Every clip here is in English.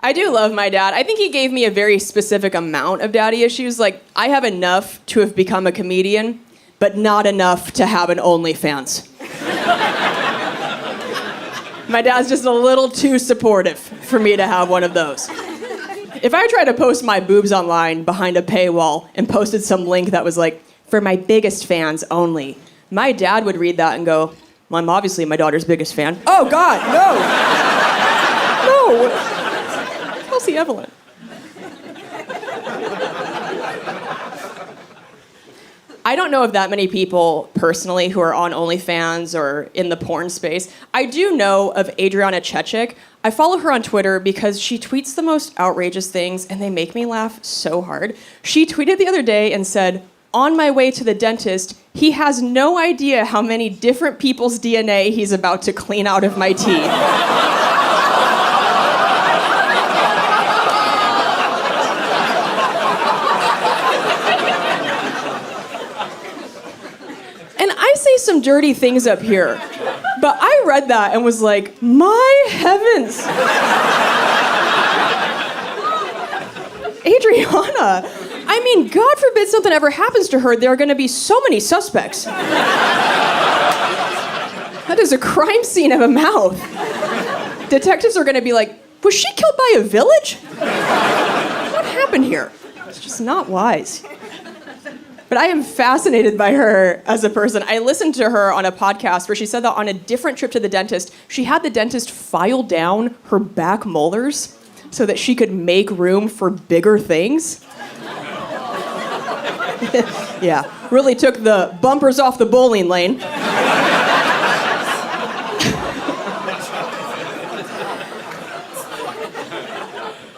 I do love my dad. I think he gave me a very specific amount of daddy issues. Like, I have enough to have become a comedian, but not enough to have an OnlyFans. My dad's just a little too supportive for me to have one of those. If I tried to post my boobs online behind a paywall and posted some link that was like, for my biggest fans only, my dad would read that and go, well, I'm obviously my daughter's biggest fan. Oh, God, no. No. Kelsey Evelyn. I don't know of that many people personally who are on OnlyFans or in the porn space. I do know of Adriana Chechik. I follow her on Twitter because she tweets the most outrageous things and they make me laugh so hard. She tweeted the other day and said, on my way to the dentist, he has no idea how many different people's DNA he's about to clean out of my teeth. I say some dirty things up here, but I read that and was like, my heavens. Adriana, I mean, God forbid something ever happens to her, there are going to be so many suspects. That is a crime scene of a mouth. Detectives are going to be like, was she killed by a village? What happened here? It's just not wise. But I am fascinated by her as a person. I listened to her on a podcast where she said that on a different trip to the dentist, she had the dentist file down her back molars so that she could make room for bigger things. Yeah, really took the bumpers off the bowling lane.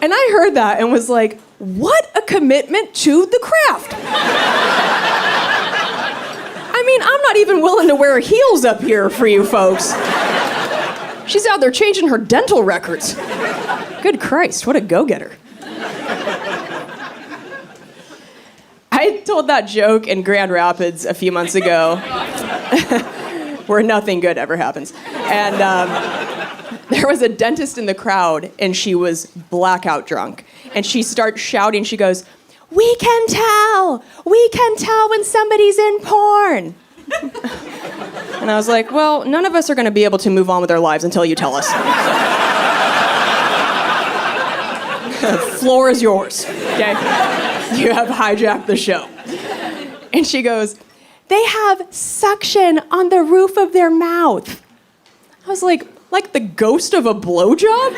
And I heard that and was like, what a commitment to the craft. I mean, I'm not even willing to wear heels up here for you folks. She's out there changing her dental records. Good Christ, what a go-getter. I told that joke in Grand Rapids a few months ago where nothing good ever happens. And there was a dentist in the crowd, and she was blackout drunk. And she starts shouting, she goes, we can tell when somebody's in porn. And I was like, well, none of us are going to be able to move on with our lives until you tell us. The floor is yours, okay? You have hijacked the show. And she goes, they have suction on the roof of their mouth. I was like the ghost of a blowjob?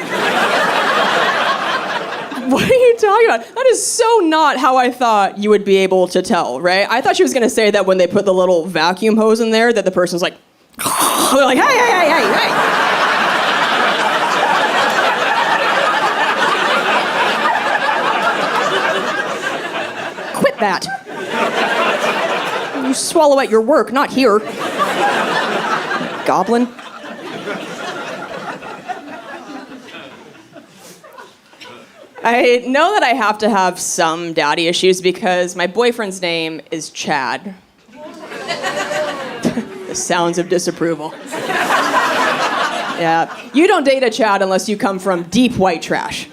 What are you talking about? That is so not how I thought you would be able to tell, right? I thought she was going to say that when they put the little vacuum hose in there, that the person's like, they're like, hey. Quit that. You swallow at your work, not here. Goblin. I know that I have to have some daddy issues because my boyfriend's name is Chad. The sounds of disapproval. Yeah, you don't date a Chad unless you come from deep white trash.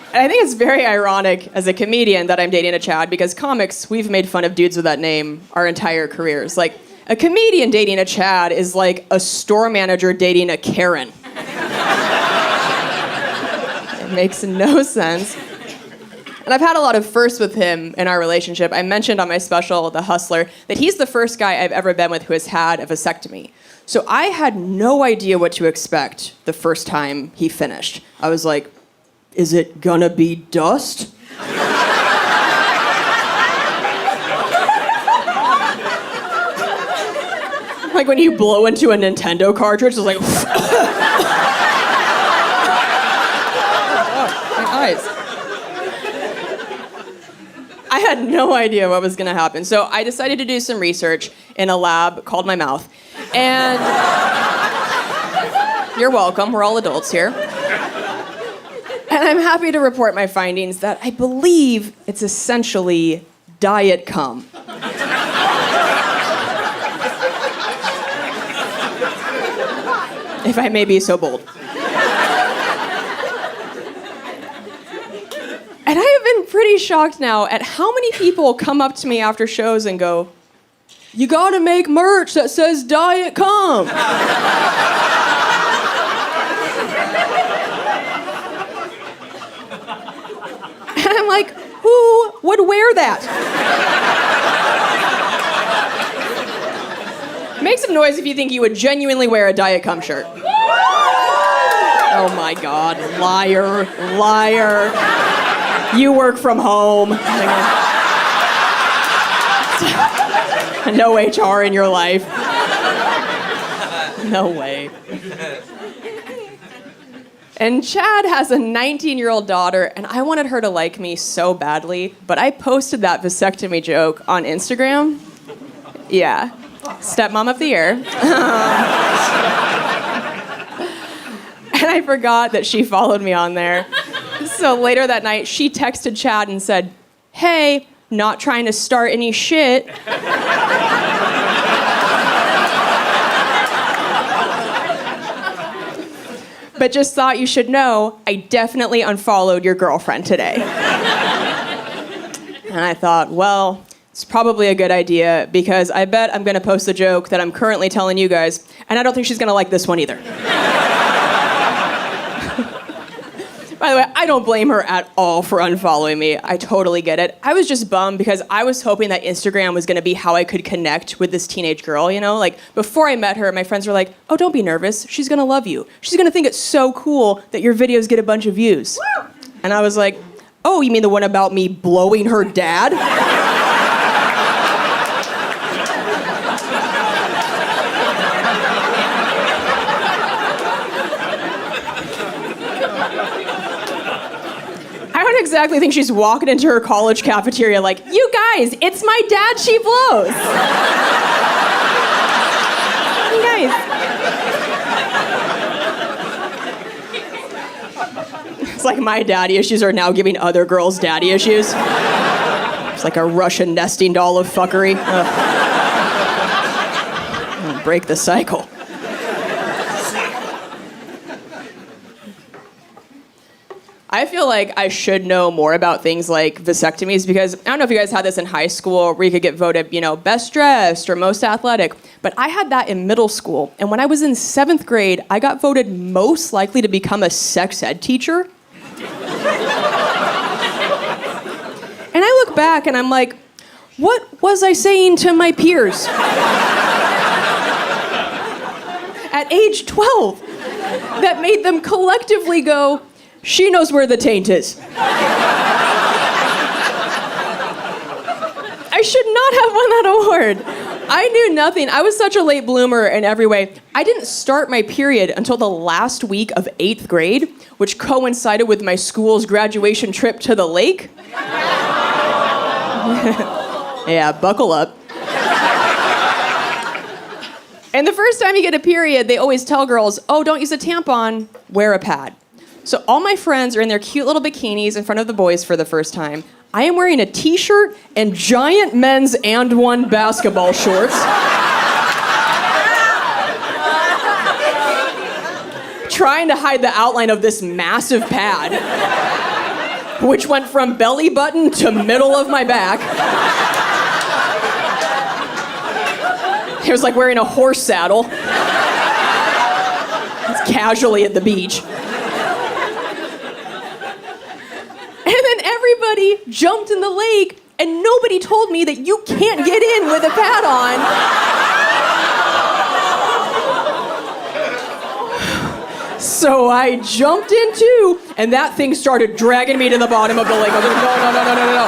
And I think it's very ironic as a comedian that I'm dating a Chad because comics, we've made fun of dudes with that name our entire careers. Like, a comedian dating a Chad is like a store manager dating a Karen. Makes no sense. And I've had a lot of firsts with him in our relationship. I mentioned on my special, The Hustler, that he's the first guy I've ever been with who has had a vasectomy. So I had no idea what to expect the first time he finished. I was like, is it gonna be dust? Like when you blow into a Nintendo cartridge, it's like... I had no idea what was going to happen. So I decided to do some research in a lab called my mouth. And you're welcome. We're all adults here. And I'm happy to report my findings that I believe it's essentially diet cum. If I may be so bold. I'm pretty shocked now at how many people come up to me after shows and go, "You gotta make merch that says Diet Cum." And I'm like, who would wear that? Make some noise if you think you would genuinely wear a Diet Cum shirt. Oh my God, liar, liar. You work from home. No HR in your life. No way. And Chad has a 19-year-old daughter, and I wanted her to like me so badly, but I posted that vasectomy joke on Instagram. Yeah. Stepmom of the year. And I forgot that she followed me on there. So later that night, she texted Chad and said, "Hey, not trying to start any shit." But just thought you should know, I definitely unfollowed your girlfriend today. And I thought, well, it's probably a good idea because I bet I'm gonna post the joke that I'm currently telling you guys, and I don't think she's gonna like this one either. By the way, I don't blame her at all for unfollowing me. I totally get it. I was just bummed because I was hoping that Instagram was gonna be how I could connect with this teenage girl, you know? Like, before I met her, my friends were like, "Oh, don't be nervous. She's gonna love you. She's gonna think it's so cool that your videos get a bunch of views." Woo! And I was like, "Oh, you mean the one about me blowing her dad?" I don't exactly think she's walking into her college cafeteria like, "You guys, it's my dad she blows." You guys. It's like my daddy issues are now giving other girls daddy issues. It's like a Russian nesting doll of fuckery. Break the cycle. I feel like I should know more about things like vasectomies because I don't know if you guys had this in high school where you could get voted, you know, best dressed or most athletic, but I had that in middle school. And when I was in 7th grade, I got voted most likely to become a sex ed teacher. And I look back and I'm like, what was I saying to my peers? At age 12, that made them collectively go, "She knows where the taint is." I should not have won that award. I knew nothing. I was such a late bloomer in every way. I didn't start my period until the last week of 8th grade, which coincided with my school's graduation trip to the lake. Yeah, buckle up. And the first time you get a period, they always tell girls, "Oh, don't use a tampon, wear a pad." So all my friends are in their cute little bikinis in front of the boys for the first time. I am wearing a t-shirt and giant men's and one basketball shorts. Trying to hide the outline of this massive pad, which went from belly button to middle of my back. It was like wearing a horse saddle. It's casually at the beach. And then everybody jumped in the lake, and nobody told me that you can't get in with a pad on. So I jumped in too, and that thing started dragging me to the bottom of the lake. I was like, no.